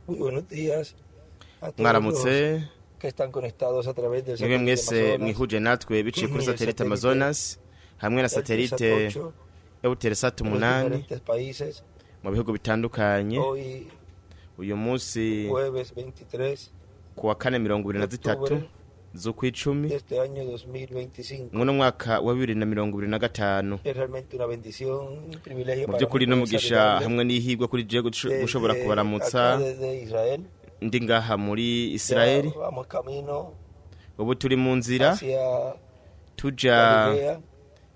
Muy buenos días a todos los mwaramutse que están conectados a través del mwebwe satélite mwese Amazonas, mwihuje natwe biciye kuri Ni satelite satellite Amazonas hamwe na satelite Eutelsat 8 Eutelsat en los 8 diferentes países. mu bihugu bitandukanye. Hoy, Uyu munsi jueves 23 kuwa kane 23 z'ukwicumi de este año 2025. muno mwaka wa 2025. Es realmente una bendición, un privilegio Mu para by'ukuri mí no poder mugisha saludarles hamwe n'ihigwa kuri je gushobora desde kubaramutsa acá, desde Israel. ndi ngaha muri Ya Israeli. vamos camino Ubu turi mu nzira hacia tuja Galilea.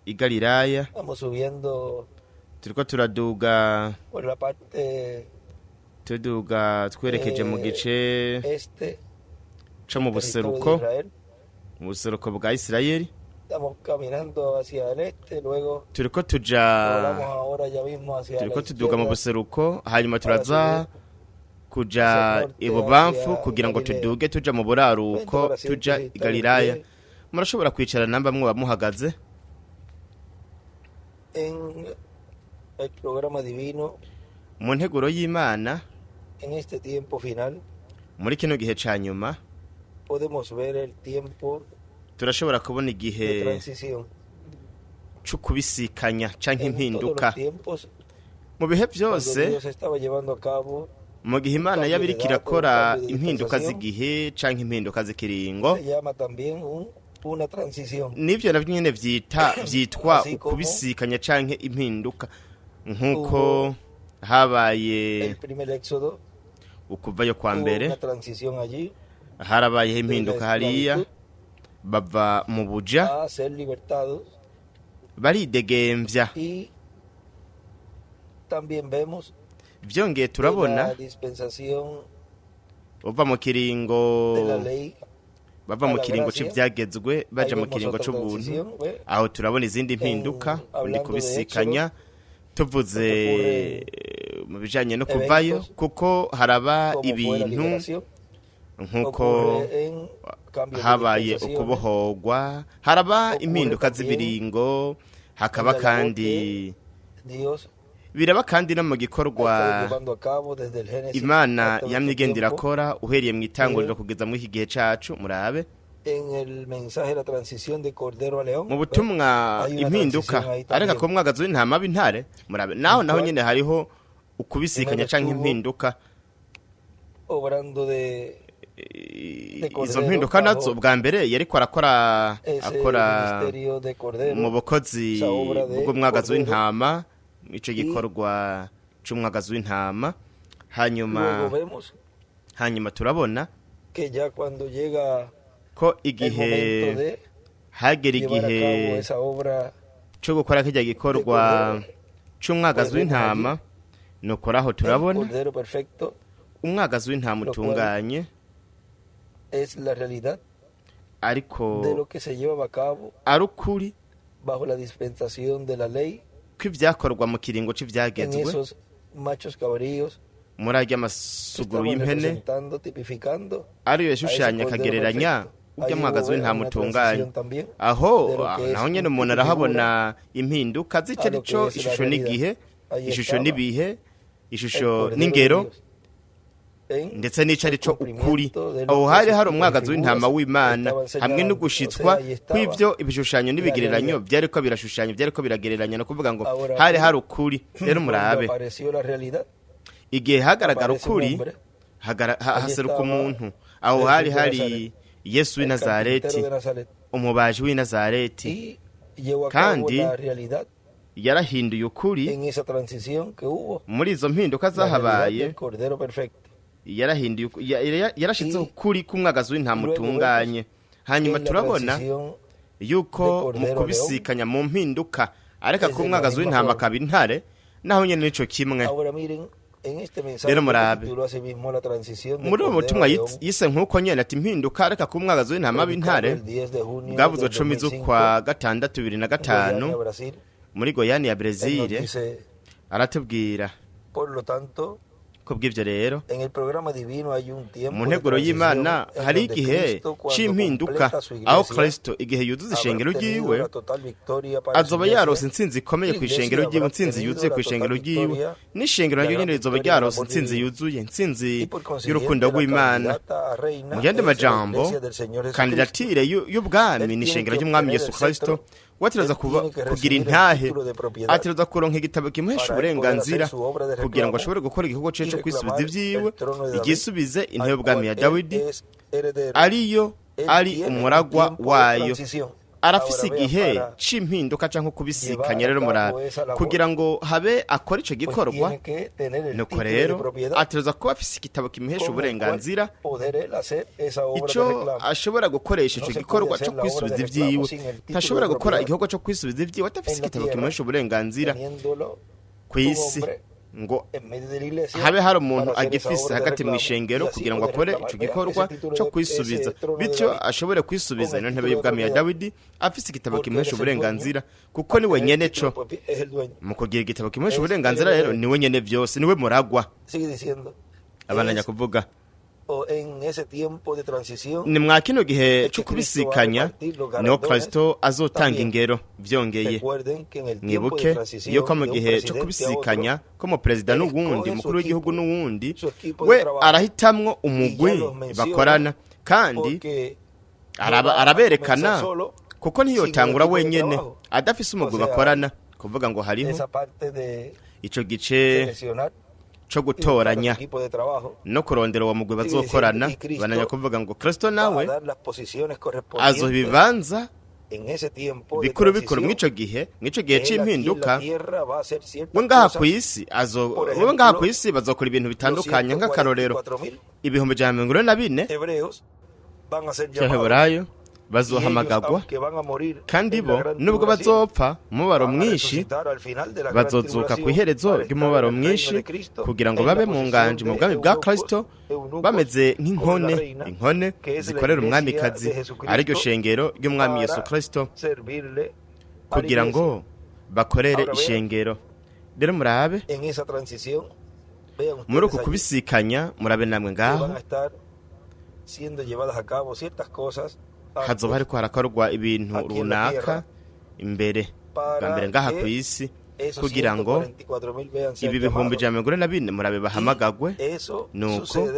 i Galilaya, Estamos subiendo turiko turaduga por la parte twerekeje mu gice este co mu del territorio de buseruko Israel. mu buseruko bwa Isirayeli. Estamos caminando hacia el este, luego Turiko volamos tuja ahora ya mismo hacia la turiko tuduga mu izquierda. buseruko hanyuma turaza kuja hacia el norte, ibubamfu hacia kugira ngo Galilea. tuduge tuja mu buraruko Para tuja siempre i Galilaya. estar Murashobora kwicara namba mwe bamuhagaze en el programa divino mu nteguro y'Imana. en este tiempo final. Muri kino gihe ca nyuma Podemos ver el tiempo turashobora kubona de igihe transición. co kubisikanya canke En todos impinduka los tiempos, mu bihe cuando byose. Dios estaba llevando a cabo, Mu gihe Imana cambio yaba de iriko data, irakora cambio de impinduka dispensación. z'igihe canke impinduka z'ikiringo, se llama también una transición. nivyo navyo nyene vyitwa Así como ukubisikanya canke impinduka, nk'uko habaye el primer éxodo, ukuvayo kwa hubo mbere, una transición allí harabayeho de impinduka la hariya, esclavitud bava mu buja a ser libertados. baridegemvya. Y también vemos Vyongeye de turabona la dispensación bava mu de la kiringo ley. bava mu a la kiringo gracia. c'ivyagezwe baja Ahí mu vemos kiringo otra c'ubuntu. transición, ¿ve? Aho turabona izindi mpinduka ni hablando kubisikanya tuvuze ocurre mu bijanye no kuvayo, eventos kuko haraba como fue la ibintu liberación, nk'uko ocurre en cambio de habaye dispensaciones, ukubohorwa, haraba ocurre impinduka también z'ibiringo, hakaba en la labor kandi Dios biraba kandi no mu ha gikorwa estado llevando a cabo desde el Génesis Imana hasta yamye nuestro igenda tiempo, irakora uhereye mu itanguriro Eh. kugeza muri iki gihe cacu. Murabe en el mensaje de la transición de Cordero a León. mu butumwa Hay una impinduka transición ahí también. areka ko mwagazi w'intama b'intare. Murabe naho Igual. nyene hariho ukubisikanya Imana canke tuvo impinduka. Obrando de Izo Cordero mpinduka nazo bajo bwa mbere yariko akora ese ministerio de Cordero, mu bukozi esa obra de bw'umwagazi Cordero. w'intama, ico gikorwa c'umwagazi w'intama. Luego vemos Hanyuma turabona que ya cuando llega ko el igihe momento de hagera llevar a cabo igihe esa obra, co gukora kirya gikorwa c'umwagazi w'intama, nuko aho el turabona Cordero perfecto umwagazi w'intama Lo cual utunganye, es la realidad de ariko lo que se llevaba a cabo ari ukuri bajo la dispensación de la ley, ko ivyakorwa mu kiringo en c'ivyagezwe esos machos cabríos muri arya que masuguru estaban y'impene, representando, tipificando ariyo a ese yashushanya Cordero akagereranya perfecto. urya Ahí mwagazi hubo w'intama una utunganye. transición también Aho de lo que es naho nyene un umuntu tipo arahabona impinduka a z'ico lo que arico es la ishusho realidad. n'igihe, Ahí ishusho estaba n'ibihe, el ishusho Cordero de n'ingero, Dios en ndetse n'ico el arico ukuri. cumplimiento de lo Aho que hari esos hari tipos de umwagazi w'intama figuras w'Imana estaban hamwe señalando. no O gushitswa sea, ahí estaba kw'ivyo ibishushanyo n'ibigereranyo realidad. vyariko birashushanya, vyariko biragereranya, no kuvuga ngo Ahora hari aquí, hari ukuri. Rero cuando murabe apareció la realidad, igihe hagaragara aparece un ukuri hombre, haseruka estaba umuntu. Aho Jesús hari de hari Nazaret, Yesu w'i el Nazareti, carpintero de Nazaret, umubaji w'i Nazareti, y llevó a cabo kandi la realidad yarahinduye ukuri en esa transición que hubo, muri izo mpinduka la realidad zahabaye. del Cordero perfecto. Yarahinduye yarashizeho Y ukuri k'umwagazi w'intama luego utunganye. Hanyuma En la turabona transición yuko de mu Cordero a kubisikanya mu mpinduka areka Es ko de la umwagazi misma w'intama forma. akaba intare, naho nyene nico kimwe. ahora miren, en este mensaje Rero que murabe tituló así mismo la transición de muri uwo Cordero butumwa a León, yise nk'uko nyene ati impinduka areka ko umwagazi w'intama predicado b'intare, el 10 de junio bwavuzwe del 10 2005 z'ukwa gatandatu 2005 en Brasil. muri Goyani ya Él nos Brezil. dice, Aratubwira por lo tanto, kubw'ivyo rero En el programa divino hay un tiempo mu de nteguro y'Imana transición en hari donde igihe Cristo, cuando c'impinduka completa su aho iglesia, Kristo igihe yuzuza ishengero habrá tenido ryiwe la total victoria para su azoba iglesia. yarose intsinzi ikomeye ku ishengero ryiwe, intsinzi yuzuye ku ishengero ryiwe, n'ishengero naryo nyene rizoba ryarose intsinzi yuzuye, intsinzi y'urukundo rw'Imana. Mu yandi majambo, kandidatire y'ubwami ni ishengero ry'umwami Yesu Kristo. wategereza kugira intahe, ategereza kuronka igitabo kimuhesha uburenganzira kugira ngo ashobore gukora igikorwa cye cyo kwisubiza ivyiwe, igisubize intebe y'ubwami ya Dawidi ariyo ari umuragwa wayo. Arafise igihe c'impinduka canke kubisikanya rero murabe kugira ngo habe akora ico gikorwa. Nuko rero ategereza kuba afise igitabo kimuhesha uburenganzira ico ashobora gukoresha ico gikorwa cyo kwisubiza ivyiwe. Ntashobora gukora igikorwa cyo kwisubiza ivyiwe atafise igitabo kimuhesha uburenganzira kw'isi ngo habe hari umuntu agifise hagati mu ishengero kugira ngo akore ico gikorwa cyo kwisubiza, bityo ashobore kwisubiza ino ntebe y'ubwami ya Dawidi afise igitabo kimuhesha uburenganzira, kuko ni wenyene co mu kugira igitabo kimuhesha uburenganzira. Rero ni wenyene vyose, niwe muragwa. Abananya kuvuga ni mwa kino gihe cyo kubisikanya niho Kristo azotanga ingero. Vyongeye mwibuke yuko mu gihe cyo kubisikanya ko mu perezida n'uwundi mukuru w'igihugu n'uwundi we arahitamwo umugwi bakorana, kandi araberekana kuko ntiyotangura wenyene adafise umugwi bakorana. Kuvuga ngo hariho ico gice cyo gutoranya no kurondera uwo mugwi bazokorana. Bananya kuvuga ngo Kristo nawe azobibanza bikuru mw'ico gihe c'impinduka. we ngaha ku isi bazokora ibintu bitandukanye, nk'akarorero 144 cy'Abaheburayo bazohamagagwa, kandi bo nubwo bazopfa umubabaro mwinshi bazozuka ku iherezo ry'umubabaro mwinshi kugira ngo babe mu nganje mu bwami bwa Kristo, bameze nk'inkone zikorera umwamikazi ariryo shengero ry'umwami Yesu Kristo, kugira ngo bakorere ishengero. Rero murabe muri uku kubisikanya, murabe namwe ngaho hazoba hariko harakorwa ibintu runaka imbere bwa mbere ngaha ku isi, kugira ngo ibi 144 murabe bahamagagwe. Nuko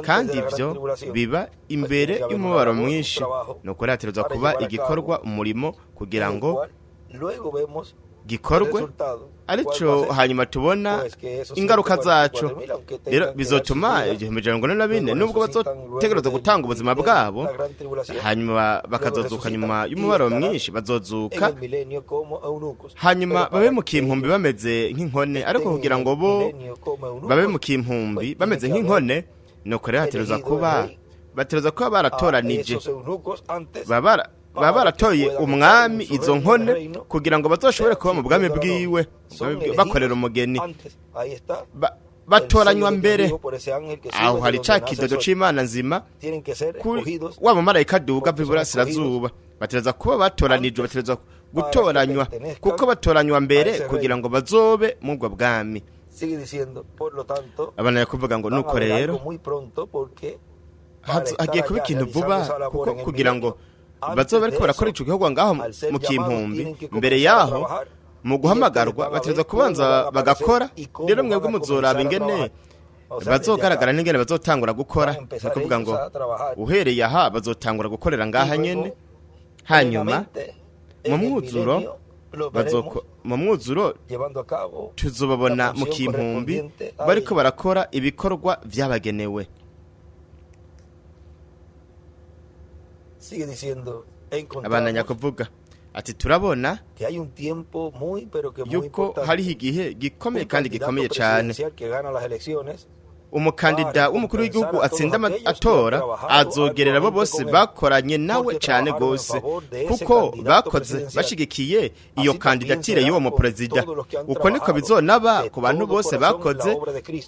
kandi ivyo biba imbere y'umubabaro mwinshi, nuko hategerezwa kuba igikorwa, umurimo kugira ngo gikorwe, arico hanyuma tubona ingaruka zaco. Rero bizotuma 144 nubwo bazotegereza gutanga ubuzima bwabo, hanyuma bakazozuka nyuma y'umubabaro mwinshi, bazozuka hanyuma babe mu kimpumbi bameze nk'inkone. Ariko kugira ngo bo babe mu kimpumbi bameze nk'inkone, nuko rero hategerezwa kuba baratoranije, baba baratoye umwami izo nkone kugira ngo bazoshobore kuba mu bwami bwiwe bakorera umugeni. Batoranywa mbere, aho hari ca kidodo c'Imana nzima wa mumarayika aduga ava iburasirazuba. Bategereza kuba batoranijwe, bategereza gutoranywa kuko batoranywa mbere kugira ngo bazobe mu bwo bwami. Abana yakuvuga ngo nuko rero hagiye kuba ikintu vuba, kuko kugira ngo bazoba bariko barakora ico gikorwa ngaho mu kimpumbi, mbere yaho mu guhamagarwa bategereza kubanza bagakora. Rero mwebwe muzoraba ingene bazogaragara n'ingene bazotangura gukora. Ni kuvuga ngo uhereye aha bazotangura gukorera ngaha nyene, hanyuma mu mwuzuro tuzobabona mu kimpumbi bariko barakora ibikorwa vyabagenewe. Abananya kuvuga ati turabona yuko hariho igihe gikomeye kandi gikomeye cyane. Umukandida w'umukuru w'igihugu atsinda amatora azogerera abo bose bakoranye nawe cyane gose, kuko bakoze bashigikiye iyo kandidatire y'uwo muperezida. Uko niko bizonaba ku bantu bose bakoze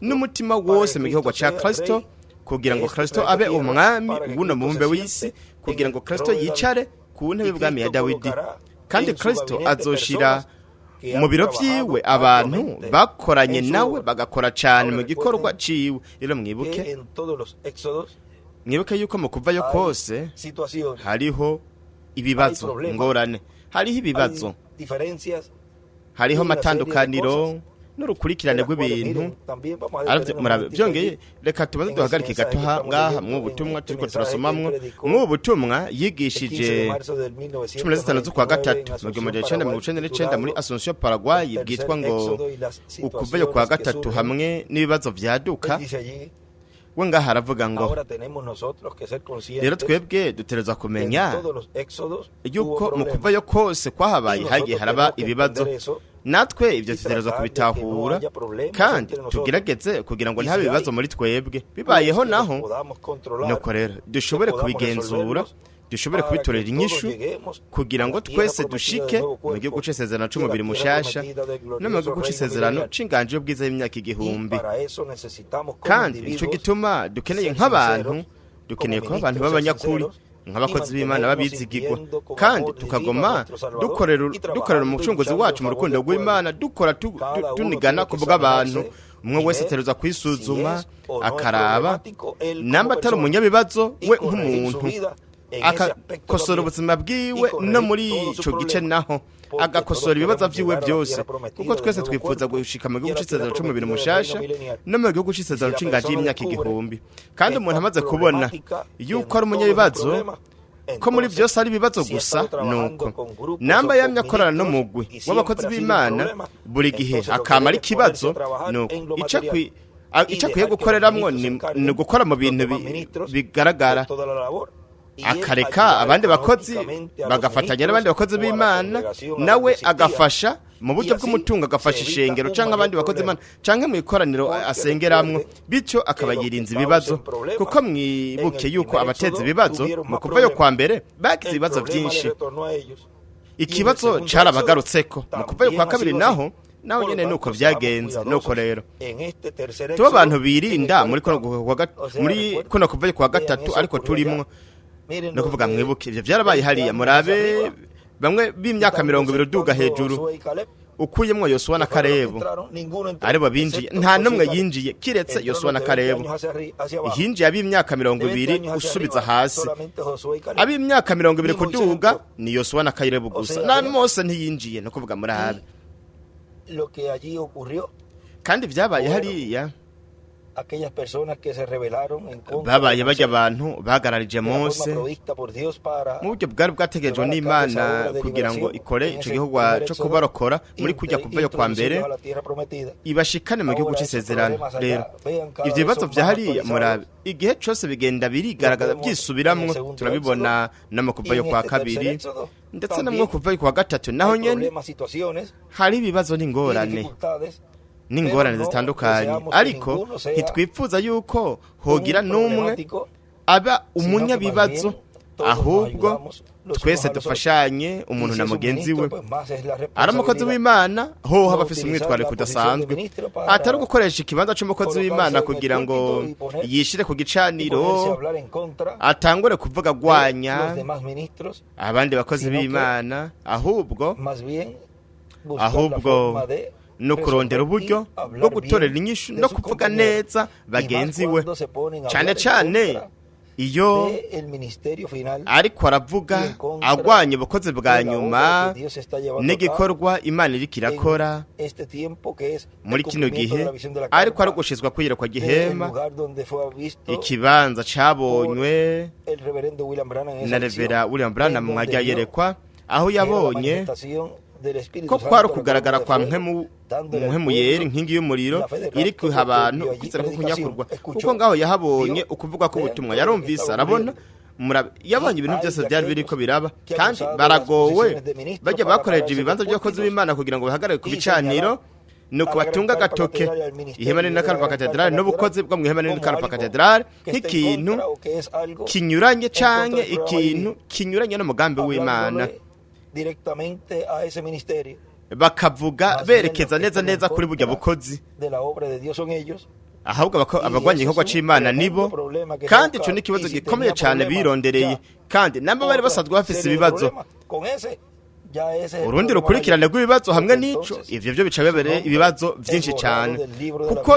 n'umutima wose mu gihugu ca Kristo, kugira ngo Kristo abe umwami w'uno mubumbe w'isi, kugira ngo Kristo yicare ku ntebe y'ubwami ya Dawidi. Kandi Kristo azoshira mu biro vyiwe abantu bakoranye nawe bagakora cyane mu gikorwa ciwe rero mwibuke yuko mu kuvayo kose hariho ibibazo ngorane hariho ibibazo hariho amatandukaniro n'urukurikirane rw'ibintu byongeye reka tubaze duhagarike gato ngaha mu butumwa turiko turasomamwo mu butumwa yigishije 15 z'ukwa gatatu mu 1999 muri Asunción Paraguay bwitwa ngo ukuvayo kwa gatatu hamwe n'ibibazo vyaduka we ngaha aravuga ngo rero twebwe dutereza kumenya yuko mu kuvayo kose kwahabaye hagiye haraba ibibazo natwe ibyo tutereza kubitahura kandi tugerageze kugira ngo ntabe ibibazo muri twebwe bibayeho naho nuko rero dushobore kubigenzura dushobore kubitorera inyishu kugira ngo twese dushike mu gihugu c'isezerano c'umubiri mushasha no mu gihugu c'isezerano c'inganje y'ubwiza y'imyaka 1000 kandi ico gituma dukeneye nk'abantu dukeneye ko abantu b'abanyakuri nk'abakozi b'Imana babizigirwa kandi tukagoma dukorera umucunguzi wacu mu rukundo rw'Imana dukora tunigana kuvuga abantu umwe wese ateruza kwisuzuma akaraba namba atari umunyabibazo we nk'umuntu akakosora ubuzima bwiwe no muri ico gice naho agakosora ibibazo vyiwe byose kuko twese twifuza gushika mu gihugu c'isezerano c'umubiri mushasha no mu gihugu c'isezerano c'inganje y'imyaka 1000 kandi umuntu amaze kubona yuko ari umunyabibazo ko muri byose ari ibibazo gusa nuko namba yamye akorana no mugwi w'abakozi b'Imana buri gihe akamara ikibazo nuko ico kwiye gukoreramwo ni gukora mu bintu bigaragara akareka abandi bakozi bagafatanya n'abandi bakozi b'Imana nawe agafasha mu buryo bw'umutungo agafasha ishengero canke abandi bakozi b'Imana canke mu ikoraniro asengeramwo bityo akabayirinza ibibazo kuko mwibuke yuko abateza ibibazo mu kuvayo kwa mbere bagize ibibazo byinshi ikibazo carabagarutseko mu kuvayo kwa kabiri naho nyene nuko vyagenze nuko rero tuba abantu birinda muri kuno kuvayo kwa gatatu ariko turimwo no kuvuga mwibuke ivyo vyarabaye hariya murabe bamwe b'imyaka 20 duga hejuru ukuyemwo Yosuwa na Kalebu aribo binjiye nta numwe yinjiye kiretse Yosuwa na Kalebu hinjiye ab'imyaka 20 usubiza hasi ab'imyaka 20 kuduga ni Yosuwa na Kalebu gusa na Mose ntiyinjiye no kuvuga murabe kandi vyabaye hariya aquellas personas que se rebelaron en contra babaye bajya abantu bagararije Mose mu buryo bwari bwategejwe n'Imana kugira ngo ikore ico gihugu cyo kubarokora muri kujya kuvayo kwa mbere ibashikane mu gihugu c'isezerano rero ivyo bibazo vya hariya murabe igihe cyose bigenda birigaragaza byisubiramwo turabibona n'amakuvayo kwa kabiri ndetse namwe kuvayo kwa gatatu naho nyene hari ibibazo n'ingorane zitandukanye ariko ntitwifuza yuko hogira n'umwe aba umunyabibazo ahubwo twese dufashanye umuntu na mugenzi we aramukozi w'Imana ho haba afise umwitwariko udasanzwe atari gukoresha ikibanza c'umukozi w'Imana kugira ngo yishire ku gicaniro atangure kuvuga gwanya abandi bakozi b'Imana ahubwo no kurondera uburyo bwo gutorera inyishu no kuvuga neza bagenzi we cyane iyo ariko aravuga agwanye ubukozi bwa nyuma n'igikorwa Imana iriko irakora muri kino gihe ariko ari gushizwa kwira kwa gihema ikibanza cabonywe na Revera William Branham mwajya yerekwa aho yabonye ko kwari kugaragara kwa mpemu yeri nkingi y'umuriro iri kwiha abantu kwizera ko kunyakurwa kuko ngaho yahabonye ukuvuga ko ubutumwa yarumvise arabona yabonye ibintu byose byari biriko biraba kandi baragowe bajya bakoreje ibibanza by'abakozi b'Imana kugira ngo bahagarare ku bicaniro nuko batunga gatoke ihema ni Karpa Cathedral n'ubukozi bwo mu ihema ni Karpa Cathedral nk'ikintu kinyuranye canke ikintu kinyuranye n'umugambi w'Imana directamente a ese ministerio bakavuga berekeza neza kuri burya bukozi de la obra de Dios son ellos ahubwo abagwanye igikorwa c'Imana nibo kandi ico ni kibazo gikomeye cyane birondereye kandi namba bari basadwa bafise ibibazo urundi rukurikirane rw'ibibazo hamwe n'ico ivyo byo bica bibere ibibazo byinshi cyane kuko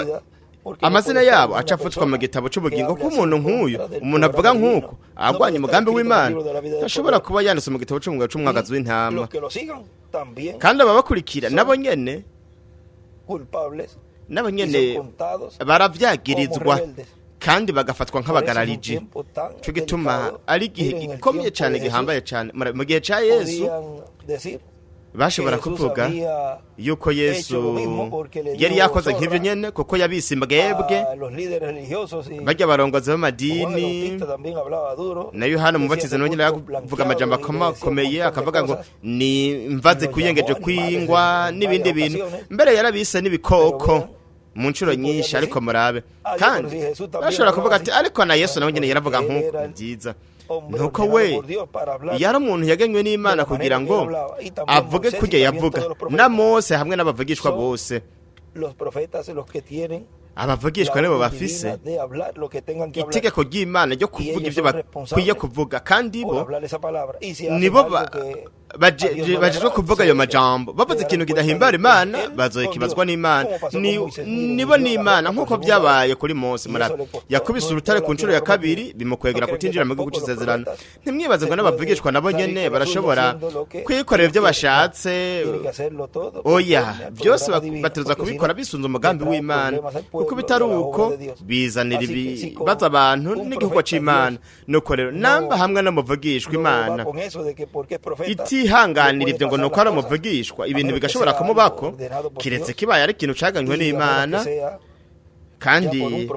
amazina yabo acafutswa mu gitabo cy'ubugingo k'umuntu nk'uyu umuntu avuga nk'uko agwanye umugambi w'Imana ashobora kuba yanditse mu gitabo cy'umwagazi w'intama kandi ababakurikira nabo nyene baravyagirizwa kandi bagafatwa nk'abagarariji cyo gituma ari igihe gikomeye cyane gihambaye cyane mu gihe cya Yesu bashobora kuvuga yuko Yesu yari yakoze nk'ivyo nyene kuko yabise imbwebwe bajya barongozi b'amadini na Yohana Umubatiza nyene yavuga amajambo akomeye akavuga ngo ni mvaze kuyengeje kwingwa n'ibindi bintu mbere yarabise n'ibikoko mu ncuro nyinshi ariko murabe kandi bashobora kuvuga ati ariko na Yesu nawe nyene yaravuga nk'uko byiza nuko we yari umuntu yagenywe n'Imana kugira ngo avuge kujya yavuga na Mose hamwe n'abavugishwa bose abavugishwa nibo bafise itegeko ry'Imana ryo kuvuga ibyo bakwiye kuvuga kandi nibo bajejwe kuvuga ayo majambo bavuze ikintu kidahimbara Imana bazoyikibazwa n'Imana nibo n'Imana nk'uko byabaye kuri Mose murabe yakubise urutare ku ncuro ya kabiri bimukwegera kutinjira mu gihugu cy'isezerano ntimwibaze ngo n'abavugishwa nabo nyene barashobora kwikorera ibyo bashatse oya byose bateruza kubikora bisunze umugambi w'Imana kuko bitari uko bizanira ibibazo abantu n'igihugu cy'Imana nuko rero namba hamwe n'amuvugishwa Imana itihanganira ibyo ngo nuko ari umuvugishwa ibintu bigashobora kumubako kiretse kibaye ari ikintu caganywe n'Imana kandi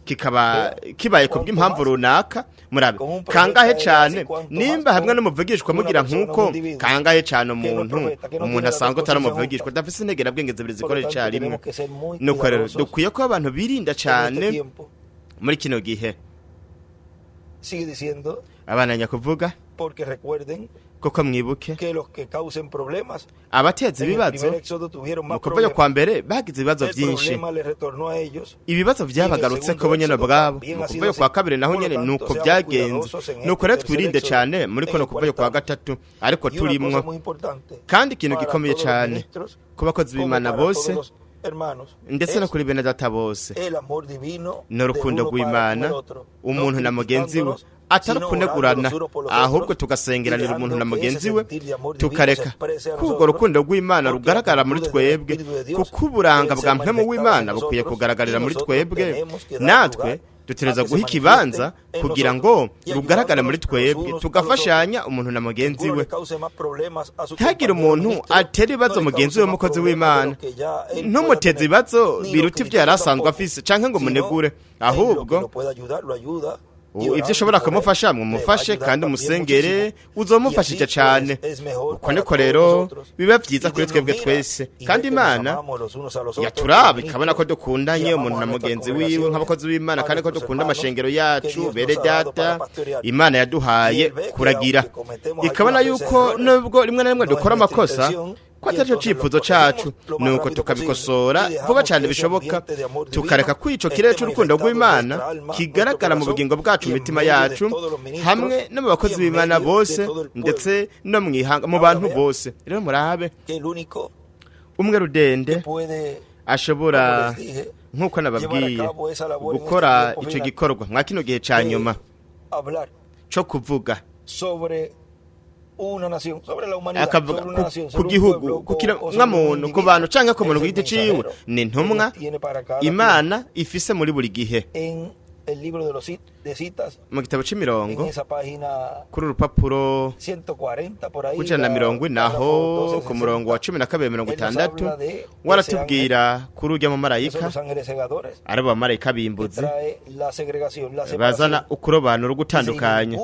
kikaba kibaye ku bw'impamvu runaka murabe kangahe cyane nimba hamwe n'umuvugishwa mugira nk'uko kangahe cyane umuntu asanzwe atari umuvugishwa dafise integera bwenge zibiri zikora icyarimwe nuko rero dukwiye ko abantu birinda cyane muri kino gihe abana nyakuvuga kuko mwibuke abateza ibibazo mu kuvuga kwa mbere bagize ibibazo byinshi ibibazo byabagarutse ko bonyene bwabo mu kuvuga kwa kabiri naho nyene nuko byagenze nuko rero twirinde cyane muri kono kuvuga kwa gatatu ariko turimwo kandi ikintu gikomeye cyane ku bakozi b'Imana bose ndetse no kuri bene data bose n'urukundo rw'Imana umuntu na mugenzi we atari kunegurana ahubwo tugasengeranira umuntu na mugenzi we tukareka kuko rukundo rw'Imana rugaragara muri twebwe kuko uburanga bwa mpemu w'Imana bukwiye kugaragarira muri twebwe natwe dutereza guha ikibanza kugira ngo rugaragare muri twebwe tugafashanya umuntu na mugenzi we ntagire umuntu atera ibibazo mugenzi we mukozi w'Imana ntumuteze ibibazo biruta ibyo yari asanzwe afise canke ngo munegure ahubwo ibyo ushobora kumufasha mumufashe kandi umusengere uzomufashije cyane uko niko rero biba byiza kuri twebwe twese kandi Imana yaturaba ikabona ko dukundanye umuntu na mugenzi wiwe nk'abakozi b'Imana kandi ko dukunda amashengero yacu bere data Imana yaduhaye kuragira ikabona yuko nubwo rimwe na rimwe dukora amakosa ko atacyo cyifuzo cacu nuko tukabikosora vuba cyane bishoboka tukareka kwico kirere cy'urukundo rw'Imana kigaragara mu bugingo bwacu mitima yacu hamwe no mu bakozi b'Imana bose ndetse no mwihanga mu bantu bose rero murabe umwe rudende ashobora nkuko nababwiye gukora ico gikorwa mwa kino gihe ca nyuma cyo kuvuga akavuga ku gihugu kukira nk'amuntu ku bantu canke ku muntu wite ciwe ni ntumwa Imana ifise muri buri gihe mu gitabo c'imirongo kuri urupapuro kujana na mirongo naho ku murongo wa 12:60 waratubwira kuri urya mu marayika arabo amarayika bimbuze bazana ukurobanura gutandukanye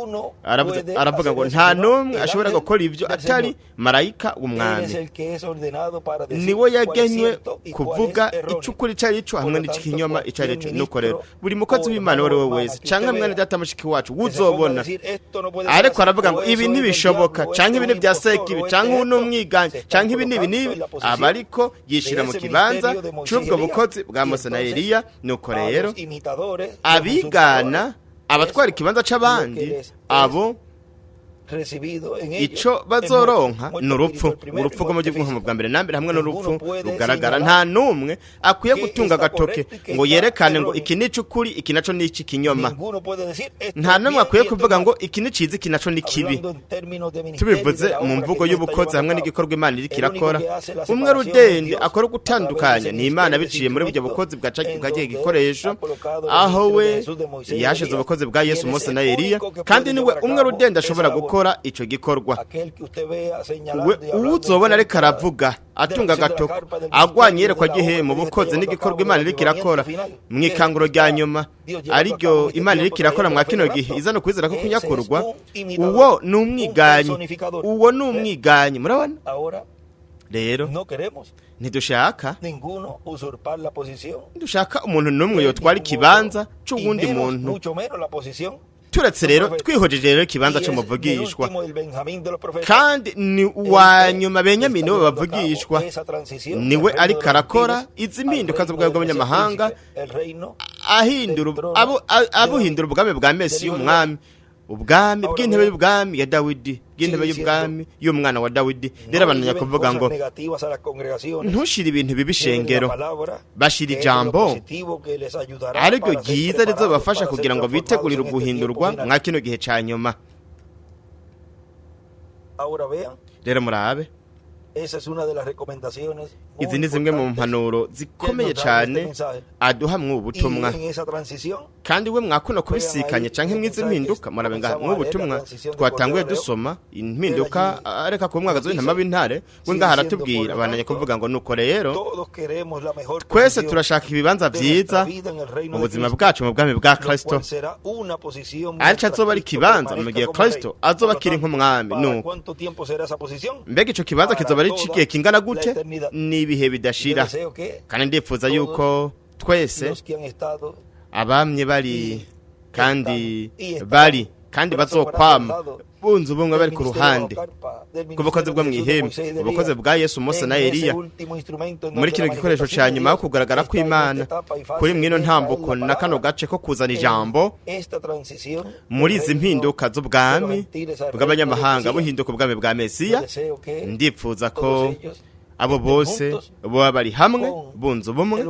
aravuga ngo nta numwe ashobora gukora ivyo atari marayika w'umwami niwo yagenywe kuvuga icukuri carico hamwe n'ikinyoma icarico nuko rero buri mukozi w'Imana wari we wese canke mwene data mushiki wacu uzobona ariko aravuga ngo ibi ntibishoboka canke ibi byaseka ibi canke uno mwiganje canke ibi nibi abariko yishira mu kibanza cy'ubwo bukozi bwa Mose na Eliya nuko rero abigana abatwara ikibanza c'abandi abo ico bazoronka ni urupfu rwo mu gihugu bwa mbere na mbere hamwe n'urupfu rugaragara. Nta numwe akwiye gutunga agatoke ngo yerekane ngo iki nico ukuri iki naco ni iki kinyoma. Nta numwe akwiye kuvuga ngo iki ni ciza iki naco ni kibi. Tubivuze mu mvugo y'ubukozi hamwe n'igikorwa Imana iri kirakora, umwe rudende akora gutandukanya ni Imana biciye muri buryo bukozi bwa cagiye gikoresho, aho we yashize ubukozi bwa Yesu, Mose na Eliya, kandi niwe umwe rudende ashobora gukora ico gikorwa. Uzobona ariko aravuga atunga agatoke agwanye yerekwa gihe mu bukozi n'igikorwa Imana iri kirakora mwikanguro rya nyuma ariryo Imana iri kirakora mwa kino gihe izano kwizera ko kunyakurwa, uwo ni umwiganyi murabona. Rero ntidushaka umuntu n'umwe yotwara ikibanza c'uwundi muntu, turetse rero twihojeje rero ikibanza cyo muvugishwa, kandi ni uwa nyuma Benyamini we bavugishwa, niwe ariko arakora izi mpinduka z'ubwami bw'abanyamahanga, abuhindura ubwami bwa Mesi y'umwami, ubwami bw'intebe y'ubwami ya Dawidi, bw'intebe y'ubwami y'umwana wa Dawidi. Rero abananya kuvuga ngo ntushire ibintu bibishengero, bashira ijambo ariko ryiza rizobafasha kugira ngo bitegurire guhindurwa mwa kino gihe ca nyuma. Rero murabe, izi ni zimwe mu mpanuro zikomeye cyane aduha mw'ubutumwa, kandi we mwakuno kubisikanye canke mwize impinduka murabe nga mw'ubutumwa twatanguye dusoma impinduka areka ku mwaka z'intama b'intare, we nga haratubwira abananye kuvuga ngo nuko rero twese turashaka ibibanza vyiza mu buzima bwacu mu bwami bwa Kristo, arico azoba ari kibanza mu gihe Kristo azoba kiri nk'umwami. Nuko mbega ico kibanza kizoba ari cikiye kingana gute? Ni ibihe bidashira, kandi ndifuza yuko twese abamye bari bazokwama bunze ubumwe bari ku ruhande kubukozi bwo mwihema, ubukozi bwa Yesu, Mose na Eliya, muri kino gikoresho ca nyuma yo kugaragara kw'Imana kuri mwino ntambuko na kano gace ko kuzana ijambo muri izi mpinduka z'ubwami bw'abanyamahanga buhinduka ubwami bwa Mesiya. Ndifuza ko abo bose baba bari hamwe bunze ubumwe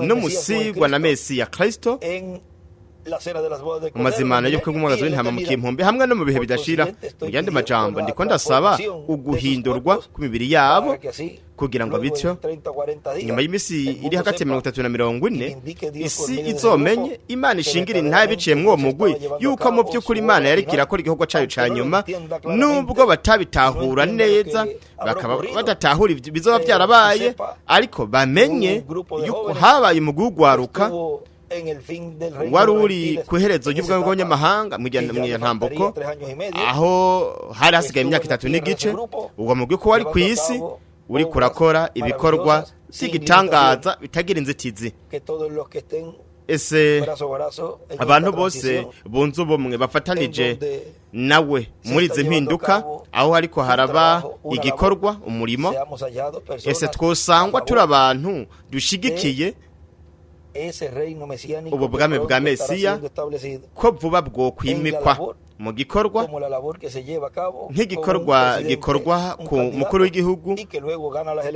n'umusigwa na Mesiya Kristo umazimana yo kw'umwagazo w'intama mu kimpumbi hamwe no mu bihe bidashira. Mu yandi majambo ndiko ndasaba uguhindurwa ku mibiri yabo kugira ngo bityo nyuma y'imisi iri hagati ya 30 na 40 isi izomenye Imana ishingira intaye biciye mw'uwo mugwi yuko mu by'ukuri Imana yari kirakora igikorwa cyayo ca nyuma, nubwo batabitahura neza bakaba badatahura bizoba byarabaye, ariko bamenye yuko habaye umugugwaruka wari uri ku iherezo ry'ubwami bw'abanyamahanga mu ntambuko, aho hari hasigaye imyaka 3 n'igice. Uwo mugwi ko wari ku isi uri kurakora ibikorwa by'igitangaza bitagira inzitizi. Ese abantu bose bunze ubumwe bafatanije nawe muri izi mpinduka, aho ariko haraba igikorwa umurimo, ese twosangwa turi abantu dushigikiye ubu bwami bwa Mesiya ko vuba bwo kwimikwa mu gikorwa nk'igikorwa gikorwa ku mukuru w'igihugu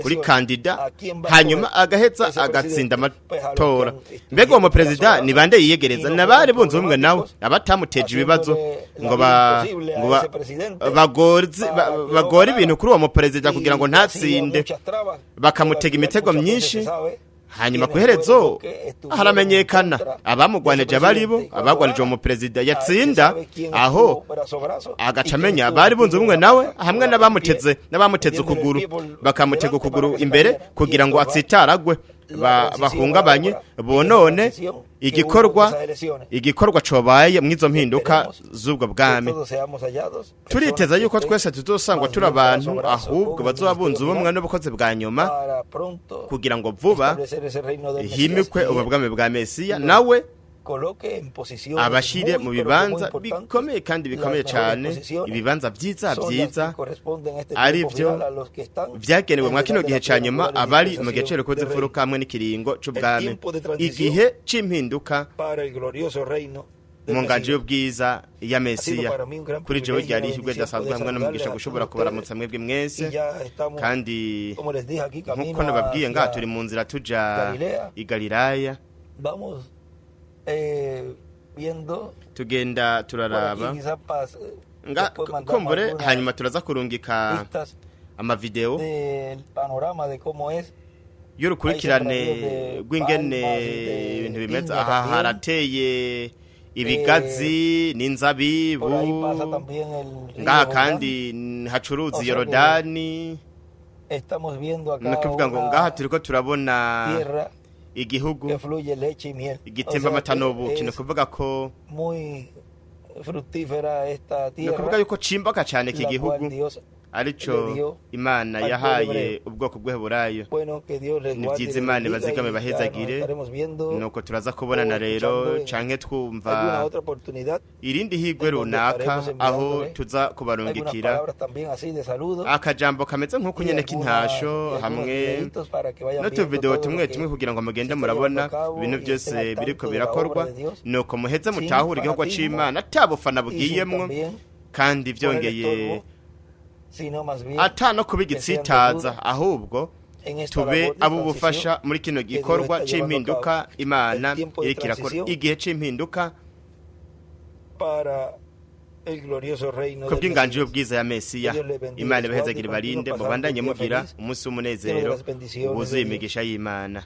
kuri kandida, hanyuma agaheza agatsinda amatora. Mbega uwo muperezida ni bande yiyegereza? Nabari bunze ubumwe nawe abatamuteje ibibazo ngo bagore ibintu kuri uwo muperezida kugira ngo ntatsinde, bakamutega imitego myinshi. Hanyuma kuherezo haramenyekana abamugwanije abaribo abagwanije mu president yatsinda, aho agacamenya bari bunze ubumwe nawe hamwe n'abamuteze ukuguru, bakamutega ukuguru imbere kugira ngo atsitaragwe bahungabanye bonone igikorwa cobaye mwizo mpinduka z'ubwo bwami. Turiteza yuko twese tuzosangwa turi abantu ahubwo bazoba bunze ubumwe n'ubukozi bwa nyuma kugira ngo vuba himikwe ubwami bwa Mesiya, nawe abashire mu bibanza bikomeye kandi bikomeye cyane, ibibanza byiza ari byo byagenewe mwa kino gihe ca nyuma abari mu gaciro ko zifuruka hamwe n'ikiringo c'ubwami, igihe c'impinduka mu nganje y'ubwiza ya Mesiya. Kuri jewe ryari ihirwe ridasanzwe hamwe n'umugisha gushobora kubaramutsa mwebwe mwese, kandi nk'uko nababwiye ngaha turi mu nzira tuja i Galilaya, tugenda turaraba kumbure, hanyuma turaza kurungika amavideo y'urukurikirane rw'ingene ibintu bimeze. Aha harateye ibigazi n'inzabibu, ngaha kandi hacuruza Yorodani. Nakuvuga ngo ngaha turiko turabona igihugu igitemba amata n'ubuki. Nakuvuga ko nakuvuga yuko cimbaka cyane iki gihugu, arico Imana yahaye ubwoko bw'Eheburayo. Ni byiza Imana bazigame bahezagire, nuko turaza kubonana rero canke twumva irindi higwe runaka aho tuza kubarungikira akajambo kameze nk'uko nyene k'intasho hamwe n'utuvideo tumwe tumwe kugira ngo mugende murabona ibintu byose biriko birakorwa, nuko muheze mutahure igihugu c'Imana atabufana bugiyemwo, kandi vyongeye ata no kubigitsitaza, ahubwo tube abo bufasha muri kino gikorwa c'impinduka Imana iriko irakora, igihe c'impinduka kubw'inganje y'ubwiza ya Mesiya. Imana ibahezagire barinde, mubandanye mugira umunsi w'umunezero wuzuye imigisha y'Imana.